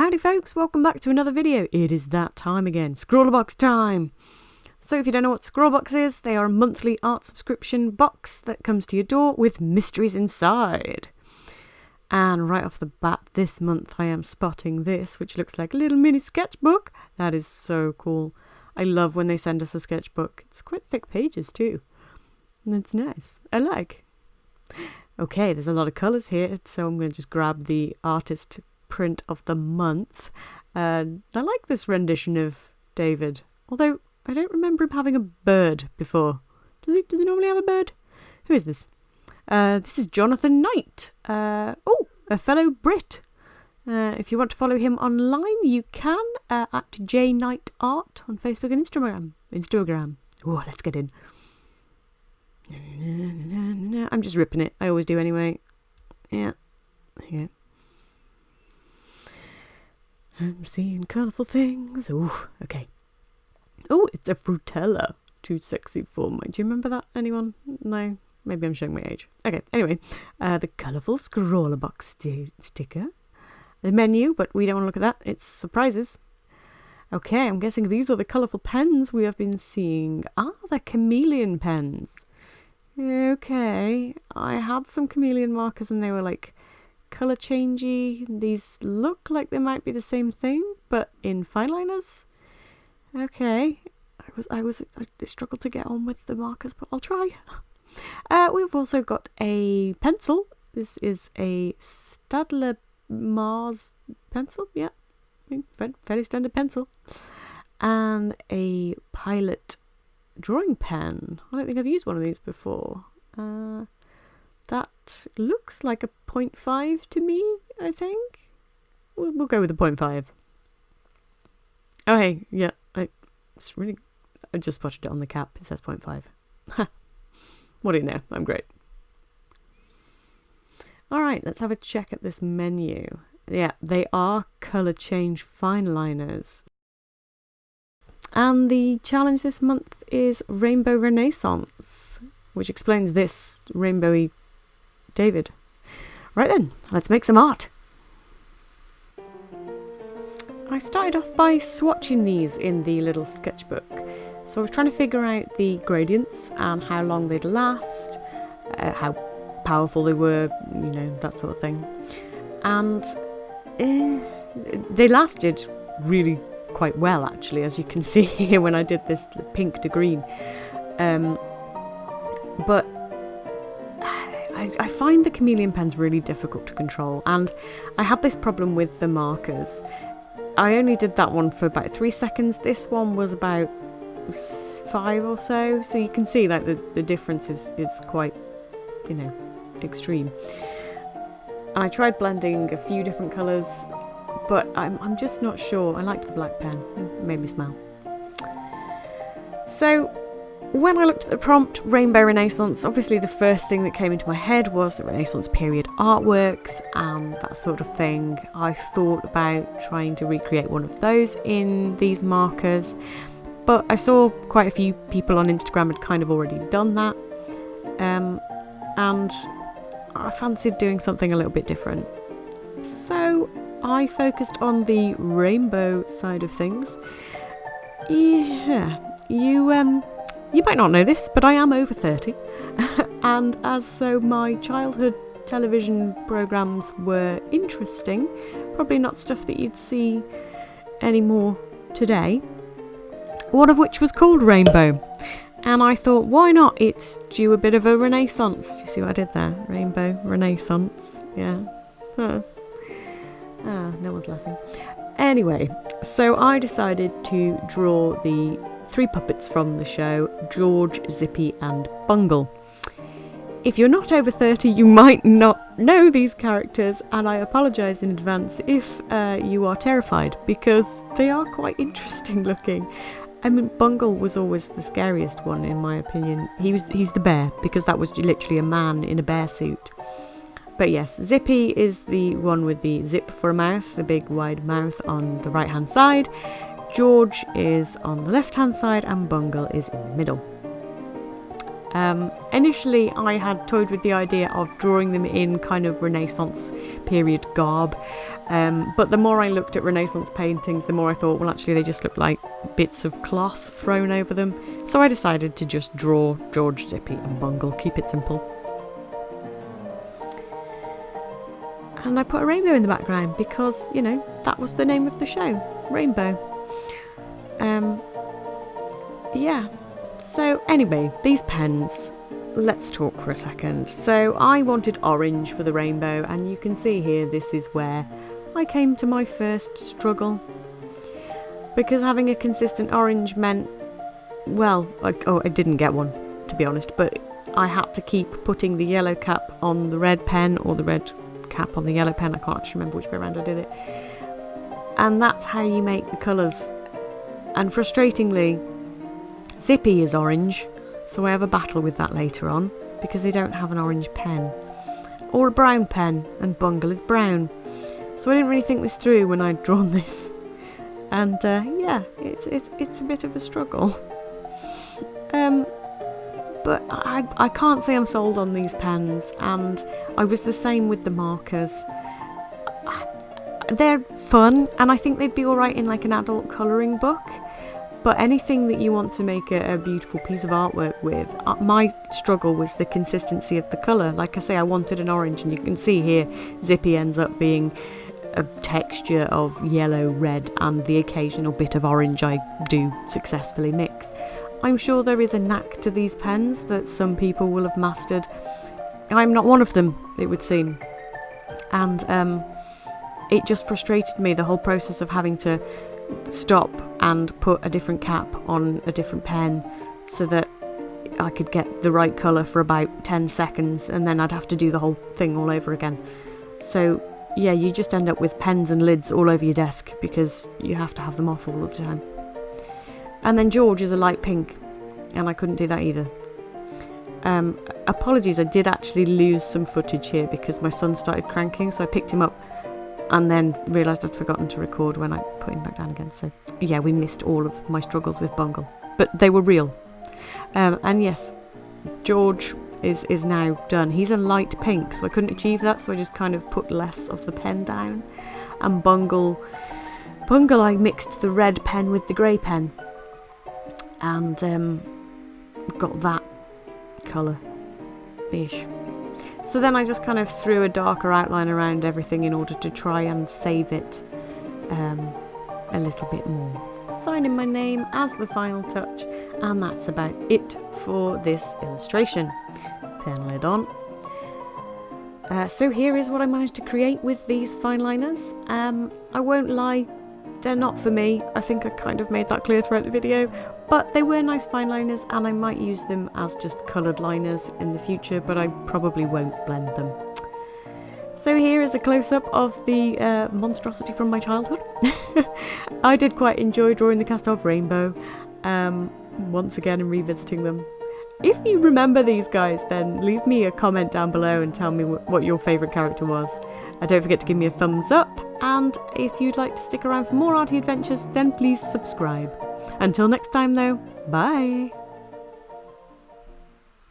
Howdy folks, welcome back to another video. It is that time again, ScrawlrBox time. So if you don't know what ScrawlrBox is, they are a monthly art subscription box that comes to your door with mysteries inside. And right off the bat this month I am spotting this, which looks like a little mini sketchbook. That is so cool. I love when they send us a sketchbook. It's quite thick pages too. And it's nice. I like. Okay, there's a lot of colours here, so I'm going to just grab the artist print of the month. I like this rendition of David, although I don't remember him having a bird before. Does he normally have a bird? Who is this? This is Jonathan Knight. A fellow Brit. If you want to follow him online, you can at jknightart on Facebook and Instagram. Oh, let's get in. I'm just ripping it. I always do anyway. Yeah. There you go. I'm seeing colourful things. Oh, okay. Oh, it's a frutella. Too sexy for me. Do you remember that, anyone? No? Maybe I'm showing my age. Okay, anyway. The colourful ScrawlrBox sticker. The menu, but we don't want to look at that. It's surprises. Okay, I'm guessing these are the colourful pens we have been seeing. Ah, they're chameleon pens. Okay, I had some chameleon markers and they were like colour changey. These look like they might be the same thing, but in fineliners. Okay, I struggled to get on with the markers, but I'll try. We've also got a pencil. This is a Staedtler Mars pencil. Yeah, fairly standard pencil, and a Pilot drawing pen. I don't think I've used one of these before. That looks like a 0.5 to me, I think. We'll go with a 0.5. Oh, hey, yeah, I just spotted it on the cap. It says 0.5. What do you know? I'm great. All right, let's have a check at this menu. Yeah, they are colour change fine liners. And the challenge this month is Rainbow Renaissance, which explains this rainbowy David. Right then, let's make some art. I started off by swatching these in the little sketchbook. So I was trying to figure out the gradients and how long they'd last, how powerful they were, you know, that sort of thing. And they lasted really quite well, actually, as you can see here when I did this pink to green. But I find the chameleon pens really difficult to control, and I had this problem with the markers. I only did that one for about 3 seconds. This one was about 5 or so, so you can see like the difference is quite, you know, extreme. And I tried blending a few different colours, but I'm just not sure. I liked the black pen. It made me smile. So when I looked at the prompt, Rainbow Renaissance, obviously the first thing that came into my head was the Renaissance period artworks and that sort of thing. I thought about trying to recreate one of those in these markers, but I saw quite a few people on Instagram had kind of already done that. And I fancied doing something a little bit different. So I focused on the rainbow side of things. Yeah, you might not know this, but I am over 30. And as so my childhood television programmes were interesting, probably not stuff that you'd see anymore today, one of which was called Rainbow. And I thought, why not? It's due a bit of a renaissance. Do you see what I did there? Rainbow Renaissance. Yeah. Huh. Ah, no one's laughing. Anyway, so I decided to draw the 3 puppets from the show, George, Zippy and Bungle. If you're not over 30, you might not know these characters, and I apologise in advance if you are terrified, because they are quite interesting looking. I mean, Bungle was always the scariest one, in my opinion. He's the bear, because that was literally a man in a bear suit. But yes, Zippy is the one with the zip for a mouth, the big wide mouth on the right hand side. George is on the left hand side and Bungle is in the middle. Initially I had toyed with the idea of drawing them in kind of Renaissance period garb, but the more I looked at Renaissance paintings, the more I thought, well, actually they just look like bits of cloth thrown over them, so I decided to just draw George, Zippy and Bungle, keep it simple. And I put a rainbow in the background because, you know, that was the name of the show, Rainbow. Yeah. So anyway, these pens, let's talk for a second. So I wanted orange for the rainbow, and you can see here this is where I came to my first struggle. Because having a consistent orange meant, well, I didn't get one, to be honest, but I had to keep putting the yellow cap on the red pen or the red cap on the yellow pen. I can't actually remember which way around I did it. And that's how you make the colours. And frustratingly, Zippy is orange, so I have a battle with that later on because they don't have an orange pen or a brown pen, and Bungle is brown. So I didn't really think this through when I'd drawn this, and yeah, it's a bit of a struggle. But I can't say I'm sold on these pens, and I was the same with the markers. They're fun, and I think they'd be alright in like an adult colouring book. But anything that you want to make a beautiful piece of artwork with, my struggle was the consistency of the colour. Like I say, I wanted an orange, and you can see here Zippy ends up being a texture of yellow, red and the occasional bit of orange I do successfully mix. I'm sure there is a knack to these pens that some people will have mastered. I'm not one of them, it would seem. And it just frustrated me, the whole process of having to stop and put a different cap on a different pen so that I could get the right colour for about 10 seconds, and then I'd have to do the whole thing all over again. So yeah, you just end up with pens and lids all over your desk because you have to have them off all of the time. And then George is a light pink, and I couldn't do that either. Apologies, I did actually lose some footage here because my son started cranking, so I picked him up and then realised I'd forgotten to record when I put him back down again. So yeah, we missed all of my struggles with Bungle, but they were real. And yes, George is now done. He's a light pink, so I couldn't achieve that, so I just kind of put less of the pen down. And Bungle, I mixed the red pen with the grey pen and got that colour-ish. So then I just kind of threw a darker outline around everything in order to try and save it a little bit more. Signing my name as the final touch, and that's about it for this illustration. Pen lid on. So here is what I managed to create with these fine liners. I won't lie, they're not for me. I think I kind of made that clear throughout the video, but they were nice fine liners, and I might use them as just coloured liners in the future, but I probably won't blend them. So here is a close-up of the monstrosity from my childhood. I did quite enjoy drawing the cast-off rainbow, once again and revisiting them. If you remember these guys, then leave me a comment down below and tell me what your favourite character was. Don't forget to give me a thumbs up, and if you'd like to stick around for more arty adventures, then please subscribe. Until next time though, bye!